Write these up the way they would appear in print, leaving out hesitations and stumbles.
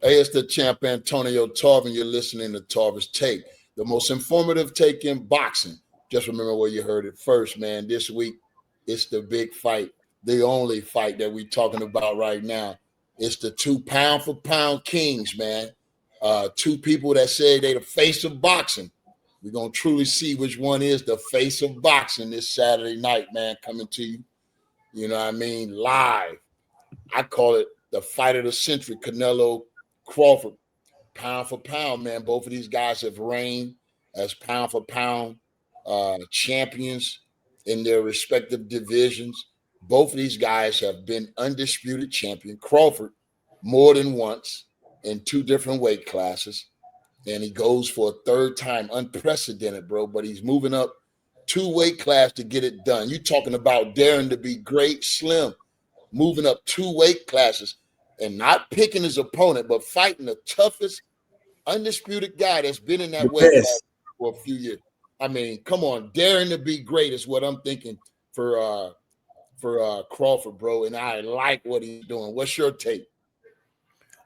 Hey, it's the champ Antonio Tarvin. You're listening to Tarvin's Take, the most informative take in boxing. Just remember where you heard it first, man. This week, it's the big fight, the only fight that we're talking about right now. It's the 2 pound for pound kings, man. Two people that say they the face of boxing. We're going to truly see which one is the face of boxing this Saturday night, man, coming to you. You know what I mean? Live. I call it the fight of the century, Canelo Crawford, pound for pound, man. Both of these guys have reigned as pound for pound champions in their respective divisions. Both of these guys have been undisputed champion. Crawford more than once in 2 different weight classes, and he goes for a 3rd time, unprecedented, bro. But he's moving up 2 weight class to get it done. You talking about daring to be great, Slim, moving up 2 weight classes and not picking his opponent, but fighting the toughest, undisputed guy that's been in that weight class for a few years. I mean, come on, daring to be great is what I'm thinking for Crawford, bro. And I like what he's doing. What's your take?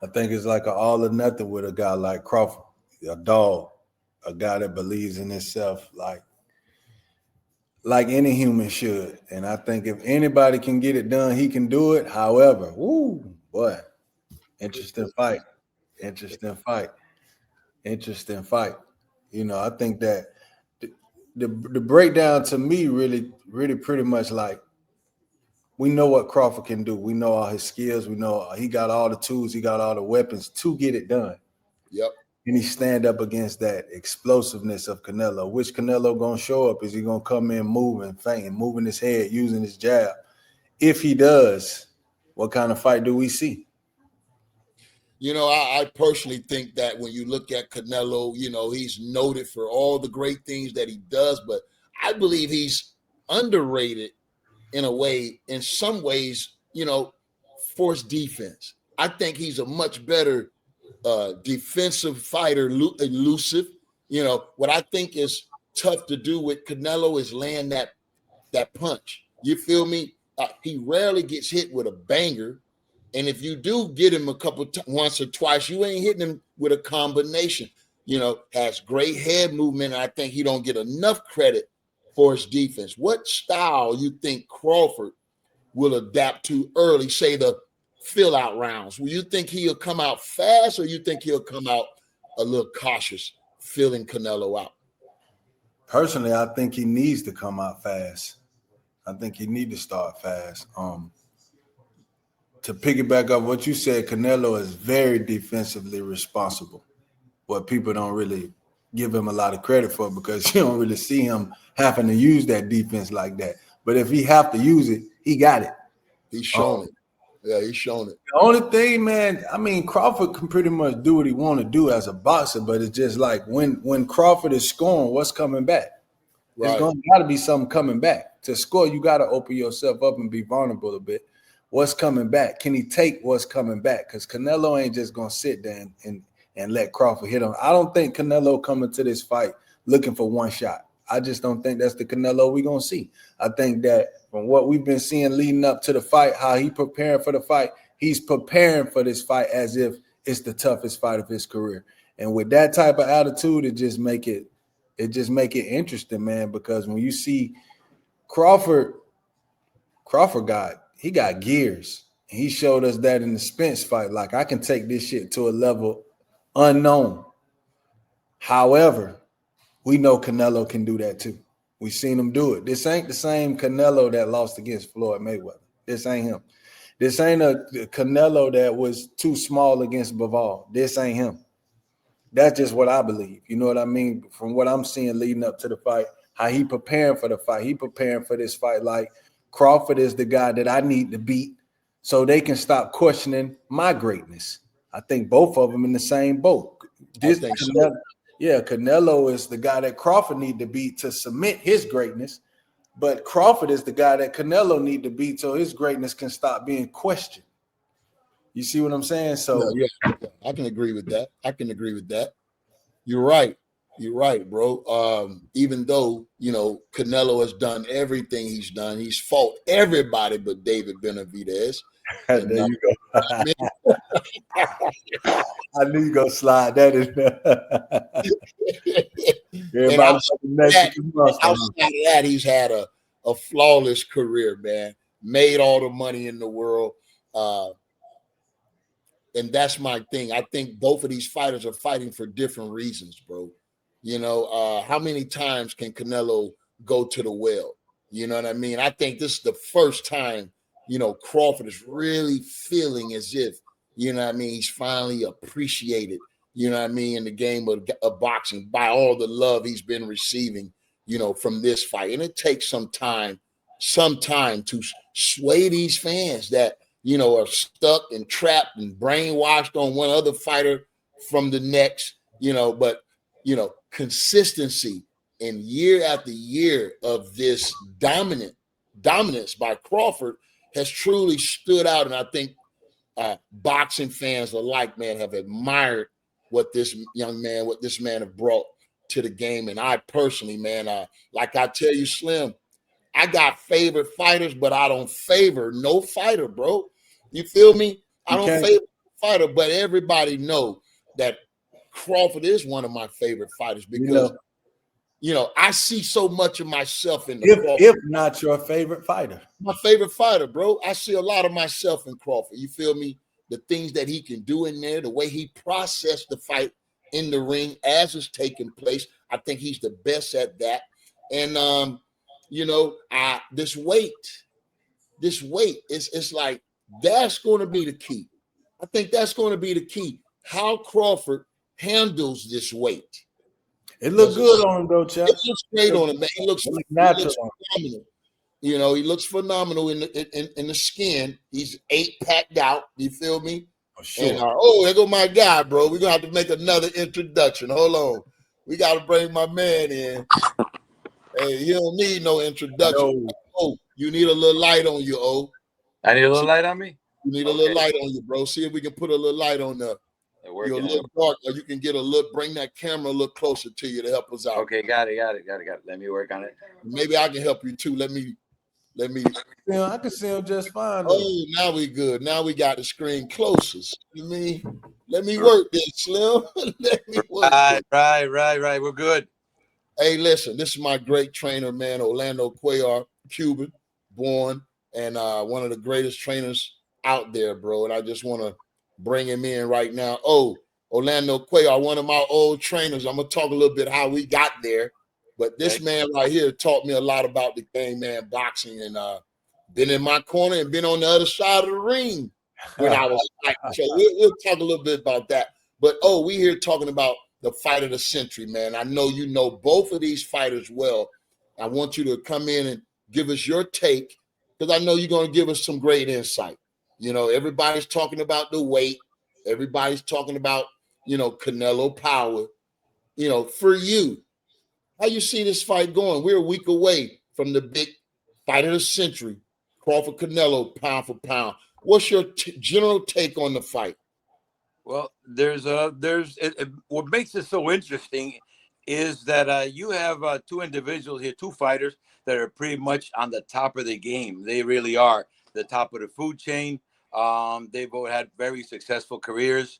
I think it's like an all or nothing with a guy like Crawford, a dog, a guy that believes in himself, like any human should. And I think if anybody can get it done, he can do it. However, boy, interesting fight. You know, I think that the breakdown to me really pretty much like we know what Crawford can do. We know all his skills. We know he got all the tools. He got all the weapons to get it done. Yep. And he stand up against that explosiveness of Canelo. Which Canelo gonna show up? Is he gonna come in moving, fainting, moving his head, using his jab? If he does, what kind of fight do we see? You know, I personally think that when you look at Canelo, you know, he's noted for all the great things that he does, but I believe he's underrated in a way, in some ways, you know, for his defense. I think he's a much better defensive fighter, elusive. You know, what I think is tough to do with Canelo is land that punch. You feel me? He rarely gets hit with a banger. And if you do get him a couple once or twice, you ain't hitting him with a combination. You know, has great head movement. And I think he don't get enough credit for his defense. What style you think Crawford will adapt to early, say the fill-out rounds? Will you think he'll come out fast, or you think he'll come out a little cautious, filling Canelo out? Personally, I think he needs to come out fast. I think he need to start fast. To piggyback off what you said, Canelo is very defensively responsible. What people don't really give him a lot of credit for, because you don't really see him having to use that defense like that. But if he have to use it, he got it. He's shown it. Yeah, he's shown it. The only thing, man, I mean, Crawford can pretty much do what he want to do as a boxer, but it's just like when Crawford is scoring, what's coming back? Right. There's going to be something coming back. To score, you got to open yourself up and be vulnerable a bit. What's coming back? Can he take what's coming back? Because Canelo ain't just going to sit there and let Crawford hit him. I don't think Canelo coming to this fight looking for one shot. I just don't think that's the Canelo we're going to see. I think that from what we've been seeing leading up to the fight, how he preparing for the fight, he's preparing for this fight as if it's the toughest fight of his career. And with that type of attitude, it just make it interesting, man, because when you see Crawford got gears. And he showed us that in the Spence fight. Like, I can take this shit to a level unknown. However, we know Canelo can do that too. We've seen him do it. This ain't the same Canelo that lost against Floyd Mayweather. This ain't him. This ain't a Canelo that was too small against Bivol. This ain't him. That's just what I believe. You know what I mean? From what I'm seeing leading up to the fight, how he preparing for the fight. He preparing for this fight like Crawford is the guy that I need to beat so they can stop questioning my greatness. I think both of them in the same boat. Canelo is the guy that Crawford need to beat to submit his greatness, but Crawford is the guy that Canelo need to beat so his greatness can stop being questioned. You see what I'm saying? So yeah, I can agree with that. You're right. You're right, bro. Even though, you know, Canelo has done everything he's done, he's fought everybody but David Benavidez. There you go. I knew you gonna slide that in there. And Everybody outside of that, he's had a flawless career, man. Made all the money in the world. And that's my thing. I think both of these fighters are fighting for different reasons, bro. You know, how many times can Canelo go to the well? You know what I mean? I think this is the first time, you know, Crawford is really feeling as if, you know what I mean, he's finally appreciated, you know what I mean, in the game of boxing by all the love he's been receiving, you know, from this fight. And it takes some time to sway these fans that, you know, are stuck and trapped and brainwashed on one other fighter from the next, you know, but, you know, consistency and year after year of this dominance by Crawford has truly stood out. And I think boxing fans alike, man, have admired what this man have brought to the game. And I personally, man, like I tell you, Slim, I got favorite fighters, but I don't favor no fighter, bro. You feel me? I don't favor fighter, but everybody know that Crawford is one of my favorite fighters because, you know, I see so much of myself in the Crawford. If not your favorite fighter. My favorite fighter, bro. I see a lot of myself in Crawford. You feel me? The things that he can do in there, the way he processed the fight in the ring as it's taking place. I think he's the best at that. And, you know, this weight, it's like that's going to be the key. I think that's going to be the key. How Crawford handles this weight. It looks good on him, though, Chuck. It looks great on him, man. He looks phenomenal. You know, he looks phenomenal in the skin. He's 8-packed out. You feel me? Oh, sure. And there go my guy, bro. We're gonna have to make another introduction. Hold on. We gotta bring my man in. Hey, you don't need no introduction. No. Oh, you need a little light on you, oh. I need a little light on me? You need a little light on you, bro. See if we can put a little light on there. You're a little dark, or you can get a look, bring that camera a little closer to you to help us out. Okay, got it. Let me work on it. Maybe I can help you too. Let me. Yeah, I can see him just fine. Oh, now we good. Now we got the screen closest. Let me work this, Slim. Let me work. Right. We're good. Hey, listen, this is my great trainer, man, Orlando Cuellar, Cuban, born, and one of the greatest trainers out there, bro. And I just want to bring him in right now. Oh, Orlando Cuellar, one of my old trainers. I'm going to talk a little bit how we got there. But this man right here taught me a lot about the game, man, boxing, and been in my corner and been on the other side of the ring when I was fighting. So we'll talk a little bit about that. But, we here talking about the fight of the century, man. I know you know both of these fighters well. I want you to come in and give us your take because I know you're going to give us some great insight. You know, everybody's talking about the weight. Everybody's talking about, you know, Canelo power. You know, for you, how you see this fight going? We're a week away from the big fight of the century, Crawford Canelo, pound for pound. What's your general take on the fight? Well, what makes it so interesting is that you have two individuals here, two fighters that are pretty much on the top of the game. They really are the top of the food chain. They both had very successful careers,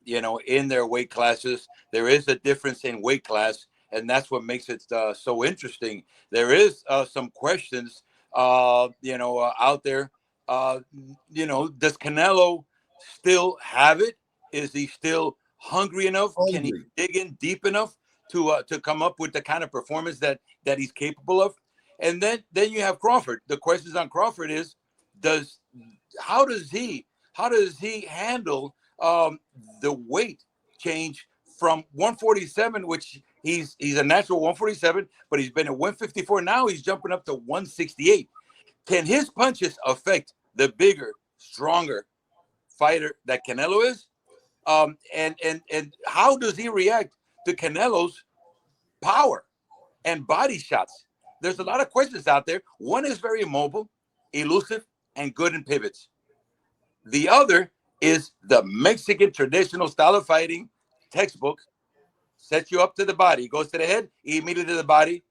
you know, in their weight classes. There is a difference in weight class, and that's what makes it so interesting. There is some questions, you know, out there. You know, does Canelo still have it? Is he still hungry enough? Can he dig in deep enough to come up with the kind of performance that he's capable of? And then you have Crawford. The questions on Crawford is, how does he handle the weight change from 147, which he's a natural 147, but he's been at 154. Now he's jumping up to 168. Can his punches affect the bigger, stronger fighter that Canelo is? And how does he react to Canelo's power and body shots? There's a lot of questions out there. One is very mobile, elusive, and good in pivots. The other is the Mexican traditional style of fighting textbook. Sets you up to the body, goes to the head, immediately to the body.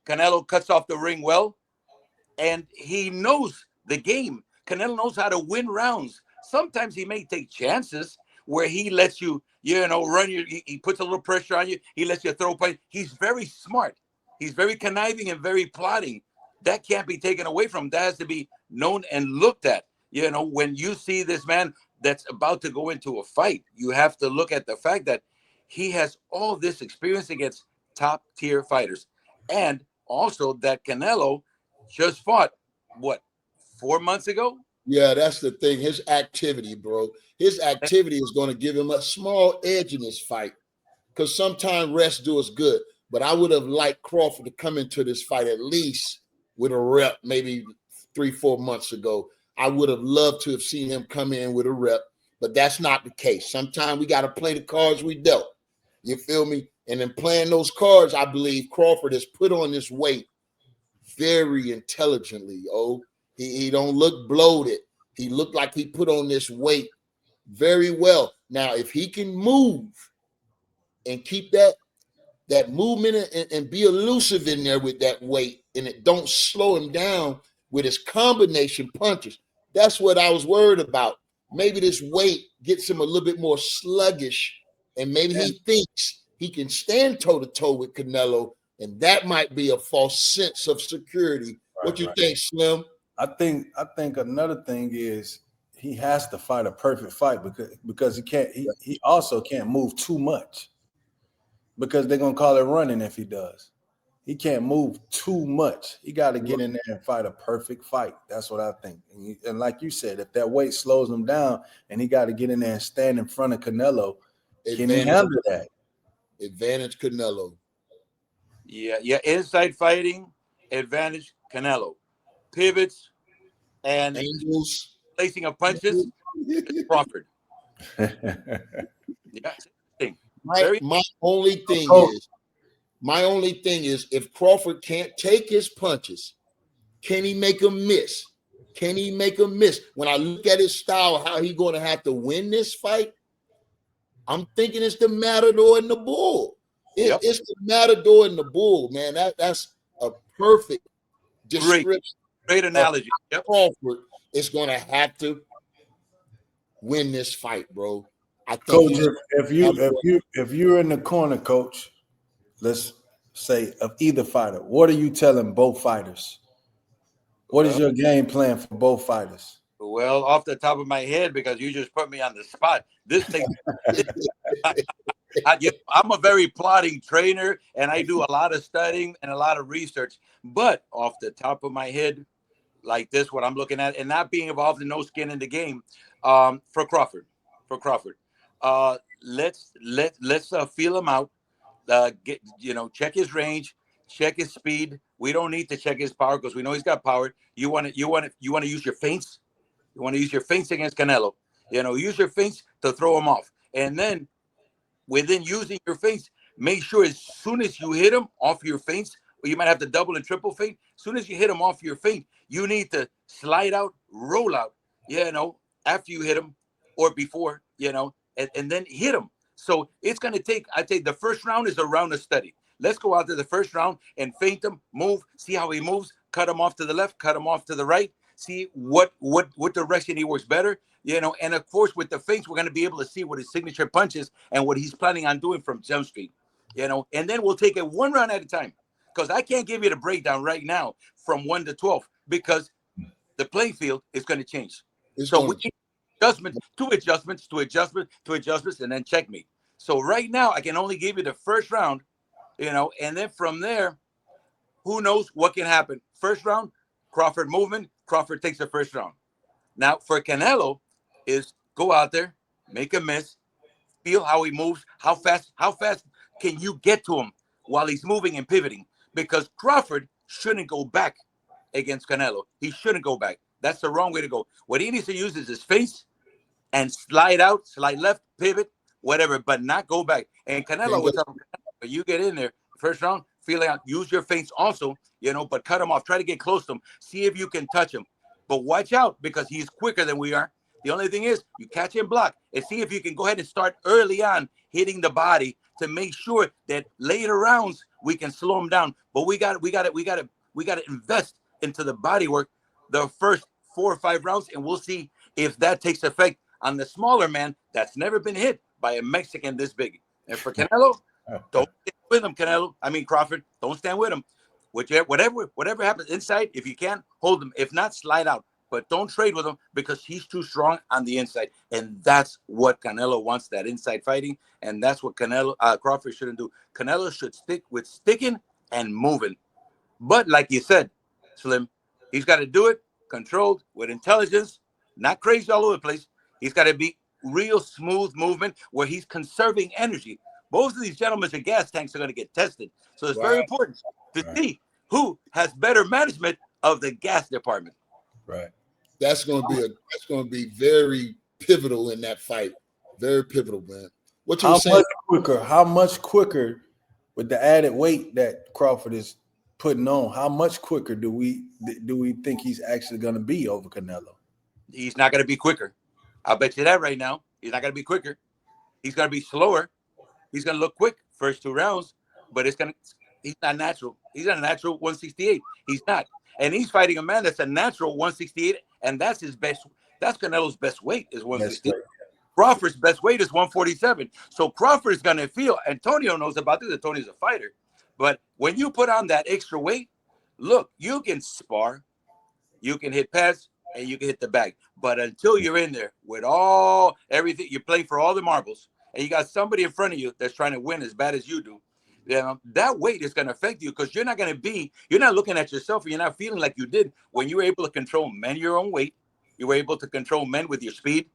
Canelo cuts off the ring well, and he knows the game. Canelo knows how to win rounds. Sometimes he may take chances where he lets you, run you. He puts a little pressure on you. He lets you throw punch. He's very smart. He's very conniving and very plotting. That can't be taken away from him. That has to be known and looked at. When you see this man that's about to go into a fight, you have to look at the fact that he has all this experience against top tier fighters. And also that Canelo just fought, 4 months ago? Yeah, that's the thing. His activity, bro. His activity is going to give him a small edge in this fight. Because sometimes rest do us good. But I would have liked Crawford to come into this fight at least with a rep, maybe 3-4 months ago. I would have loved to have seen him come in with a rep, but that's not the case. Sometimes we got to play the cards we dealt. You feel me? And in playing those cards, I believe Crawford has put on this weight very intelligently. He don't look bloated. He looked like he put on this weight very well. Now, if he can move and keep that movement and be elusive in there with that weight, and it don't slow him down with his combination punches, that's what I was worried about. Maybe this weight gets him a little bit more sluggish, and maybe he thinks he can stand toe-to-toe with Canelo, and that might be a false sense of security. What you think, Slim? I think another thing is he has to fight a perfect fight because he also can't move too much, because they're gonna call it running if he does. He can't move too much. He got to get in there and fight a perfect fight. That's what I think. And like you said, if that weight slows him down and he got to get in there and stand in front of Canelo, can he handle that? Advantage Canelo. Yeah. Inside fighting, advantage Canelo. Pivots and angles, placing of punches, Crawford. My only thing is if Crawford can't take his punches, can he make them miss? Can he make them miss? When I look at his style, how he going to have to win this fight, I'm thinking it's the Matador and the Bull. It's the Matador and the Bull, man. That's a perfect description. Great analogy. Crawford is going to have to win this fight, bro. I think Coach, if you're in the corner, Coach, let's say of either fighter, what are you telling both fighters? What is your game plan for both fighters? Well, off the top of my head, because you just put me on the spot, this thing. I'm a very plotting trainer, and I do a lot of studying and a lot of research. But off the top of my head, like this, what I'm looking at, and not being involved in no skin in the game, for Crawford, let's feel him out. Check his range, check his speed. We don't need to check his power because we know he's got power. You want to use your feints. You want to use your feints against Canelo. Use your feints to throw him off, and then within using your feints, make sure as soon as you hit him off your feints, or you might have to double and triple feint. As soon as you hit him off your feint, you need to slide out, roll out, after you hit him or before, and then hit him. So it's going to take, I'd say the first round is a round of study. Let's go out to the first round and feint him, move, see how he moves, cut him off to the left, cut him off to the right, see what direction he works better, and of course with the feints, we're going to be able to see what his signature punch is and what he's planning on doing from Jump Street, and then we'll take it one round at a time. Because I can't give you the breakdown right now from 1 to 12 because the playing field is going to change. So we need adjustments, and then checkmate. So right now, I can only give you the first round, and then from there, who knows what can happen. First round, Crawford movement, Crawford takes the first round. Now, for Canelo, is go out there, make a miss, feel how he moves, how fast can you get to him while he's moving and pivoting? Because Crawford shouldn't go back against Canelo. He shouldn't go back. That's the wrong way to go. What he needs to use is his face and slide out, slide left, pivot, whatever, but not go back. And Canelo was up. You get in there, first round, feeling out, use your feints also, but cut him off. Try to get close to him. See if you can touch him. But watch out because he's quicker than we are. The only thing is you catch and block and see if you can go ahead and start early on hitting the body to make sure that later rounds we can slow him down. But we got to invest into the body work the first 4 or 5 rounds, and we'll see if that takes effect on the smaller man that's never been hit by a Mexican this big. And for Canelo, don't stand with him, Canelo. I mean, Crawford, don't stand with him. Whatever happens inside, if you can, hold him. If not, slide out. But don't trade with him because he's too strong on the inside. And that's what Canelo wants, that inside fighting. And that's what Crawford shouldn't do. Canelo should stick with sticking and moving. But like you said, Slim, he's got to do it controlled with intelligence, not crazy all over the place. He's got to be real smooth movement where he's conserving energy. Both of these gentlemen's gas tanks are going to get tested. So it's very important to see who has better management of the gas department. Right. That's going to be very pivotal in that fight. Very pivotal, man. What you saying? How much quicker with the added weight that Crawford is putting on? How much quicker do we think he's actually going to be over Canelo? He's not going to be quicker. I'll bet you that right now. He's not going to be quicker. He's going to be slower. He's going to look quick first 2 rounds, but he's not natural. He's not a natural 168. He's not. And he's fighting a man that's a natural 168, and that's his best. That's Canelo's best weight is 168. Crawford's best weight is 147. So Crawford is going to feel, Antonio knows about this. Antonio's a fighter. But when you put on that extra weight, look, you can spar, you can hit pads, and you can hit the bag. But until you're in there with everything, you play for all the marbles, and you got somebody in front of you that's trying to win as bad as you do, that weight is going to affect you because you're not looking at yourself and you're not feeling like you did when you were able to control men your own weight. You were able to control men with your speed.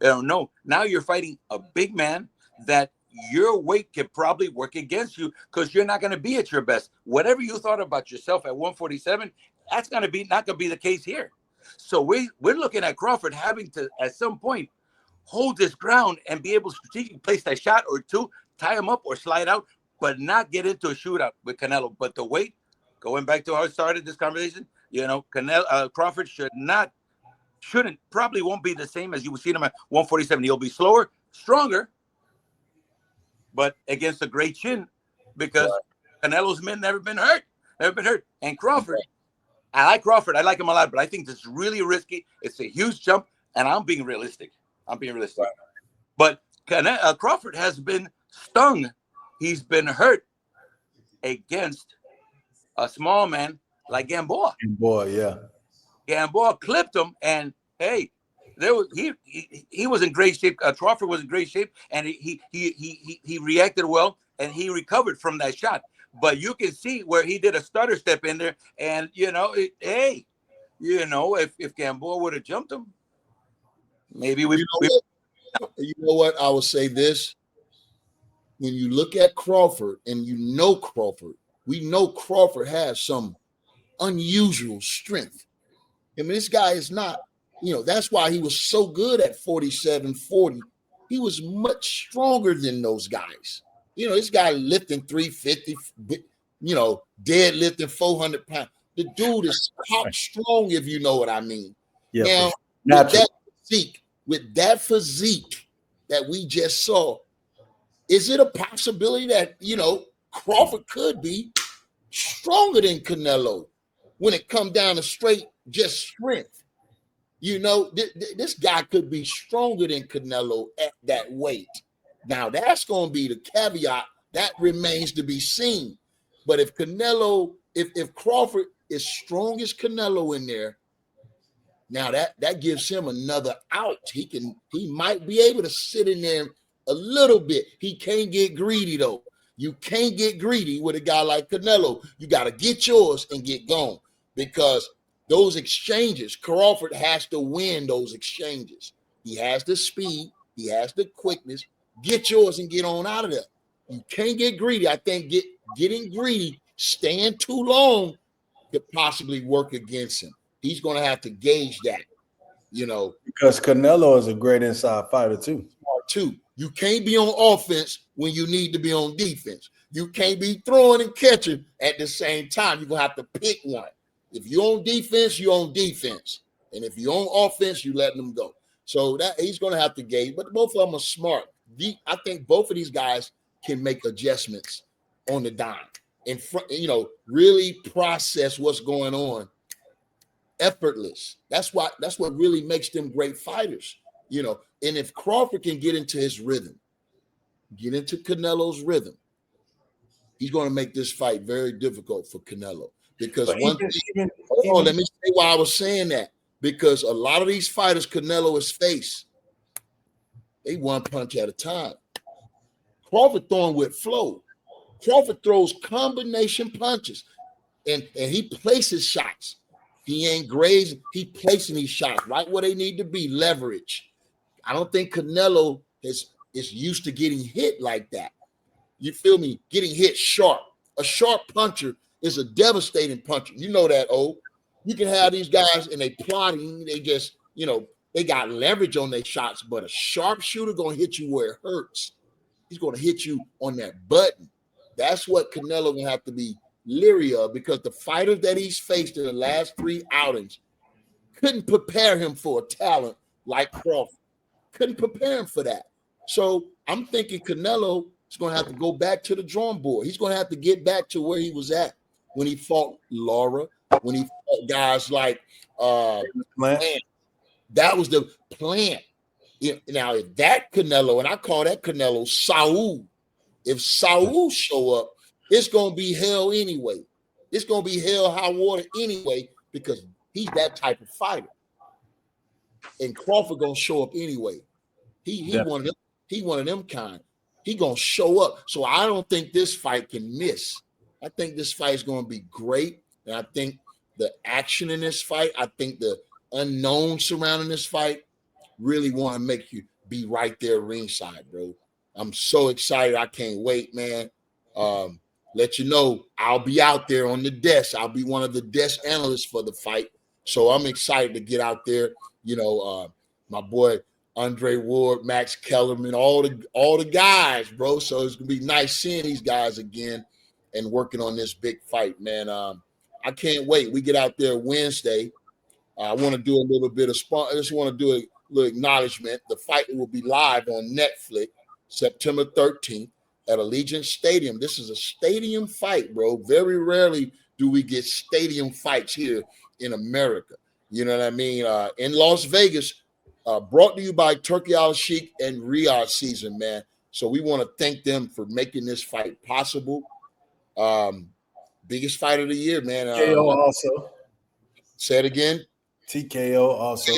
No, now you're fighting a big man that your weight can probably work against you because you're not going to be at your best. Whatever you thought about yourself at 147, that's not going to be the case here. So we're looking at Crawford having to, at some point, hold his ground and be able to strategically place that shot or two, tie him up or slide out, but not get into a shootout with Canelo. But the weight, going back to how I started this conversation, Crawford probably won't be the same as you would see him at 147. He'll be slower, stronger, but against a great chin because Canelo's men never been hurt. And Crawford, I like Crawford. I like him a lot, but I think this is really risky. It's a huge jump, and I'm being realistic. But Crawford has been stung. He's been hurt against a small man like Gamboa. Gamboa clipped him, and hey, he was in great shape. Crawford was in great shape, and he reacted well, and he recovered from that shot. But you can see where he did a stutter step in there, and if Gamboa would have jumped him, maybe we. You know what? I will say this. When you look at Crawford and Crawford, we know Crawford has some unusual strength. I mean, this guy is not, that's why he was so good at 47, 40. He was much stronger than those guys. This guy lifting 350, deadlifting 400 pounds. The dude is top strong, if you know what I mean. Yeah, now, with that physique that we just saw, is it a possibility that, Crawford could be stronger than Canelo when it comes down to straight just strength? This guy could be stronger than Canelo at that weight. Now, that's going to be the caveat. That remains to be seen. But if Crawford is strong as Canelo in there, now that gives him another out. He might be able to sit in there a little bit. He can't get greedy, though. You can't get greedy with a guy like Canelo. You got to get yours and get gone because those exchanges, Crawford has to win those exchanges. He has the speed. He has the quickness. Get yours and get on out of there. You can't get greedy. I think getting greedy, staying too long could possibly work against him. He's going to have to gauge that, Because Canelo is a great inside fighter, too. You can't be on offense when you need to be on defense. You can't be throwing and catching at the same time. You're going to have to pick one. If you're on defense, you're on defense. And if you're on offense, you let them go. So that he's going to have to gauge. But both of them are smart. I think both of these guys can make adjustments on the dime and, really process what's going on. Effortless. That's what really makes them great fighters. you know. And if Crawford can get into his rhythm, get into Canelo's rhythm, he's going to make this fight very difficult for Canelo. Because let me say why I was saying that. Because a lot of these fighters Canelo has faced, they one punch at a time. Crawford throwing with flow. Crawford throws combination punches, and he places shots. He ain't grazing. He placing these shots right where they need to be, leverage. I don't think Canelo is used to getting hit like that. You feel me? Getting hit sharp. A sharp puncher is a devastating puncher. You know that, You can have these guys and they plotting. They just, they got leverage on their shots, but a sharpshooter going to hit you where it hurts. He's going to hit you on that button. That's what Canelo will have to be leery of, because the fighters that he's faced in the last 3 outings couldn't prepare him for a talent like Crawford. Couldn't prepare him for that. So I'm thinking Canelo is going to have to go back to the drawing board. He's going to have to get back to where he was at when he fought Lara, when he fought guys like Plant. That was the plan. Now, if that Canelo, and I call that Canelo Saul, if Saul show up, it's going to be hell anyway. It's going to be hell high water anyway, because he's that type of fighter. And Crawford going to show up anyway. He one of them kind. He going to show up. So I don't think this fight can miss. I think this fight is going to be great. And I think the action in this fight, I think the unknown surrounding this fight really want to make you be right there ringside, bro. I'm so excited. I can't wait, man. Let you know, I'll be out there on the desk. I'll be one of the desk analysts for the fight. So I'm excited to get out there. My boy Andre Ward, Max Kellerman, all the guys, bro. So it's gonna be nice seeing these guys again and working on this big fight, man. I can't wait. We get out there Wednesday. I want to do a little bit of I just want to do a little acknowledgement. The fight will be live on Netflix September 13th at Allegiant Stadium. This is a stadium fight, bro. Very rarely do we get stadium fights here in America. You know what I mean? In Las Vegas, brought to you by Turki Alalshikh and Riyadh season, man. So we want to thank them for making this fight possible. Biggest fight of the year, man. TKO also. Say it again. TKO also.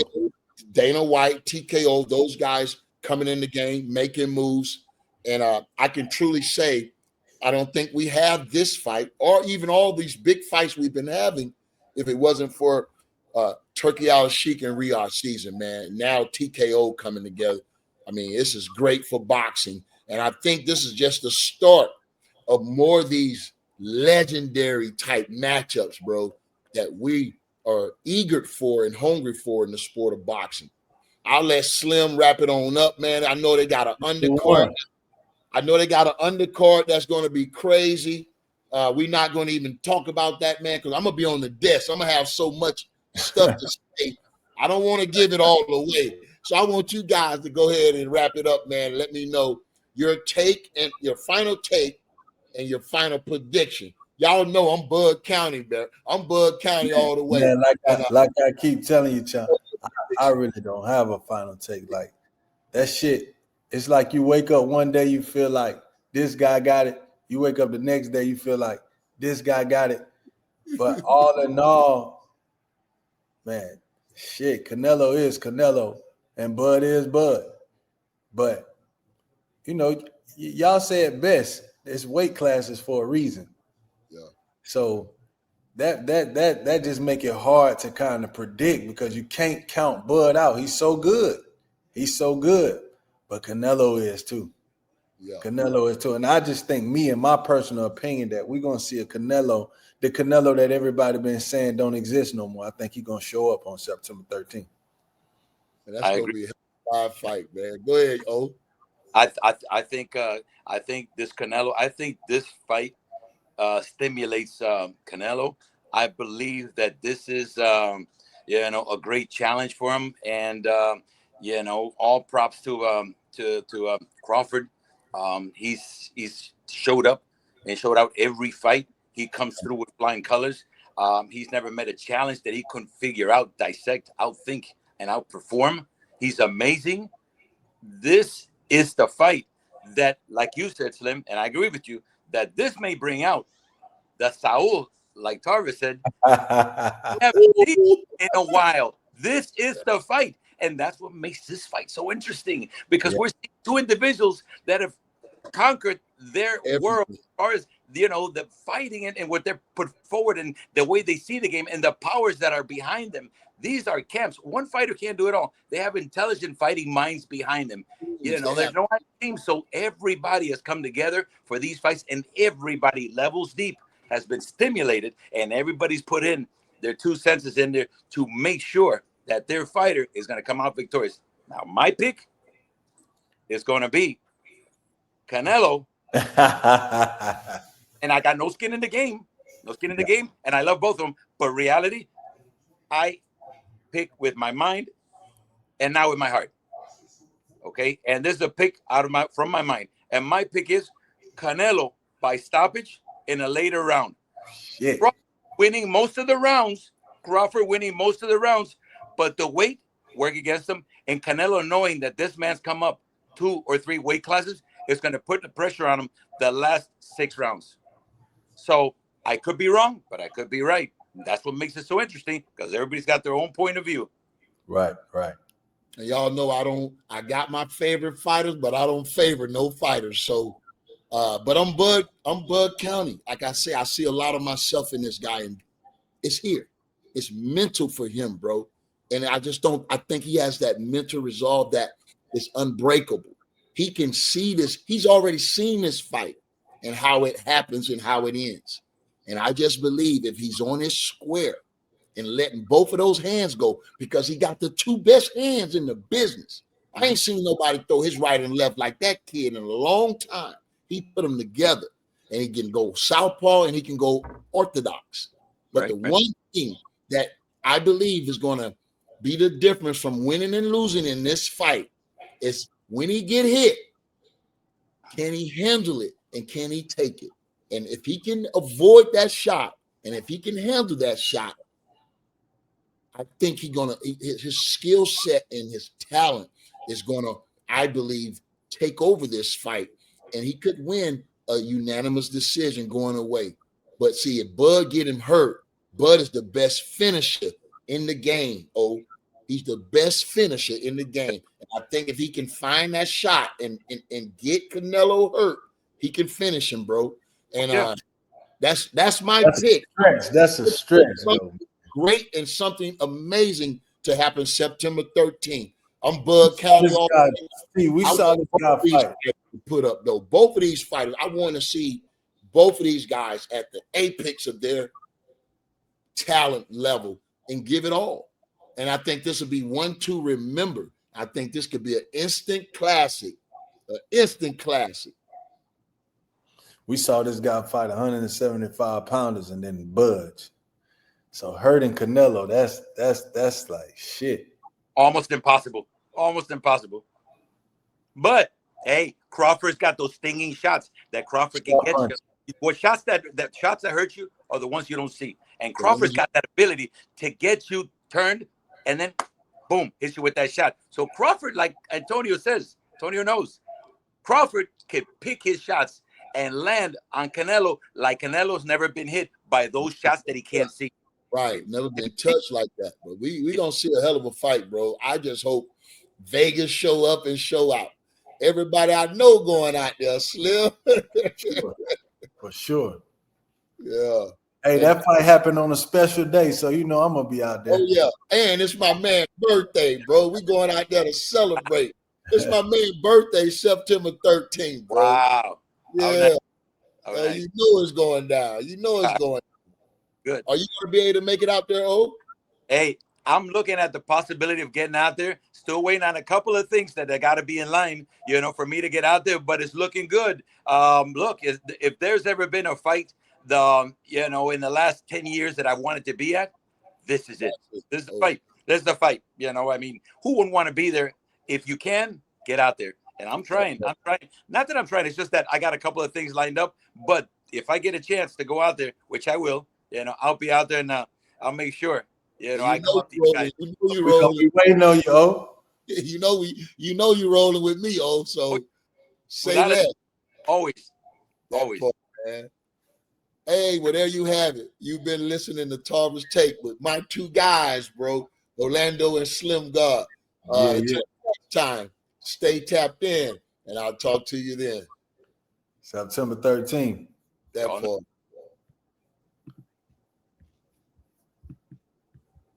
Dana White, TKO, those guys coming in the game, making moves. And I can truly say, I don't think we have this fight or even all these big fights we've been having if it wasn't for Turki Alalshikh and Riyadh season, man. Now TKO coming together. I mean, this is great for boxing. And I think this is just the start of more of these legendary type matchups, bro, that we are eager for and hungry for in the sport of boxing. I'll let Slim wrap it on up, man. I know they got an undercard. That's going to be crazy. We're not going to even talk about that, man, because I'm going to be on the desk. I'm going to have so much stuff to say. I don't want to give it all away. So I want you guys to go ahead and wrap it up, man. Let me know your take and your final take and your final prediction. Y'all know I'm Bud County, man. I'm Bud County all the way. Man, like I keep telling you, Chum, I really don't have a final take. Like that shit, it's like you wake up one day, you feel like this guy got it. You wake up the next day, you feel like this guy got it. But all in all, man, shit, Canelo is Canelo and Bud is Bud. But, y'all say it best. It's weight classes for a reason. Yeah. So that just make it hard to kind of predict because you can't count Bud out. He's so good. But Canelo is too. Yeah. Canelo is too. And I just think, me and my personal opinion, that we're going to see a Canelo, the Canelo that everybody been saying don't exist no more. I think he's going to show up on September 13th. And that's going to be a live fight, man. Go ahead, O. I think this Canelo, I think this fight stimulates Canelo. I believe that this is a great challenge for him, and all props to Crawford. He's showed up and showed out every fight. He comes through with flying colors. He's never met a challenge that he couldn't figure out, dissect, outthink, and outperform. He's amazing. This is the fight that, like you said, Slim, and I agree with you, that this may bring out the Saul, like Tarvis said, haven't seen in a while. This is the fight. And that's what makes this fight so interesting, because we're seeing two individuals that have conquered their world as far as, you know, the fighting and what they're put forward and the way they see the game and the powers that are behind them. These are camps. One fighter can't do it all. They have intelligent fighting minds behind them. You know, there's no team. So everybody has come together for these fights, and everybody levels deep has been stimulated, and everybody's put in their 2 cents in there to make sure that their fighter is going to come out victorious. Now, my pick is going to be Canelo. And I got no skin in the game. No skin in the game. And I love both of them. But reality, I pick with my mind and not with my heart. Okay? And this is a pick from my mind. And my pick is Canelo by stoppage in a later round. Shit. Crawford winning most of the rounds. But the weight work against him, and Canelo knowing that this man's come up 2 or 3 weight classes is going to put the pressure on him the last 6 rounds. So I could be wrong, but I could be right. That's what makes it so interesting, because everybody's got their own point of view. Right, right. And y'all know I got my favorite fighters, but I don't favor no fighters. So, but I'm Bud County. Like I say, I see a lot of myself in this guy, and it's here. It's mental for him, bro. And I think he has that mental resolve that is unbreakable. He can see this. He's already seen this fight and how it happens and how it ends. And I just believe if he's on his square and letting both of those hands go, because he got the 2 best hands in the business. I ain't seen nobody throw his right and left like that kid in a long time. He put them together, and he can go southpaw and he can go orthodox. But the one thing that I believe is going to be the difference from winning and losing in this fight is when he get hit, can he handle it and can he take it? And if he can avoid that shot and if he can handle that shot, I think his skill set and his talent is going to, I believe, take over this fight. And he could win a unanimous decision going away. But see, if Bud get him hurt, Bud is the best finisher in the game. Oh, he's the best finisher in the game. And I think if he can find that shot and get Canelo hurt, he can finish him, bro. And that's my pick. That's a stretch, though. Great and something amazing to happen September 13th. I'm Bud County. We saw this guy fight. Put up though. Both of these fighters, I want to see both of these guys at the apex of their talent level and give it all. And I think this will be one to remember. I think this could be an instant classic. We saw this guy fight 175 pounders and then budge. So hurting Canelo, that's like shit. Almost impossible. But hey, Crawford's got those stinging shots that Crawford can get you. What shots that hurt you are the ones you don't see. And Crawford's got that ability to get you turned and then boom, hits you with that shot. So Crawford, like Antonio knows, Crawford can pick his shots and land on Canelo like Canelo's never been hit by those shots that he can't see. Right, never been touched like that. But we gonna see a hell of a fight, bro. I just hope Vegas show up and show out. Everybody I know going out there, Slim. For sure. Yeah. Hey, that fight happened on a special day, so you know I'm gonna be out there. Oh yeah, and it's my man's birthday, bro. We going out there to celebrate. It's my man's birthday, September 13th, bro. Wow. Yeah. Nice. You know it's going down. You know it's going down. Good. Are you going to be able to make it out there, O? Hey, I'm looking at the possibility of getting out there. Still waiting on a couple of things that got to be in line, for me to get out there. But it's looking good. Look, if there's ever been a fight, in the last 10 years that I wanted to be at, this is it. This is the fight. This is the fight. Who wouldn't want to be there? If you can, get out there. And I'm trying. Not that I'm trying. It's just that I got a couple of things lined up. But if I get a chance to go out there, which I will, I'll be out there and I'll make sure. I come up to you guys. We'll be waiting on you, oh. You know you rolling with me, so say less. Always. That part, man. Hey, well, there you have it. You've been listening to Tarver's Take with my two guys, bro, Orlando and Slim God. Until next time, stay tapped in, and I'll talk to you then. September 13th. That part.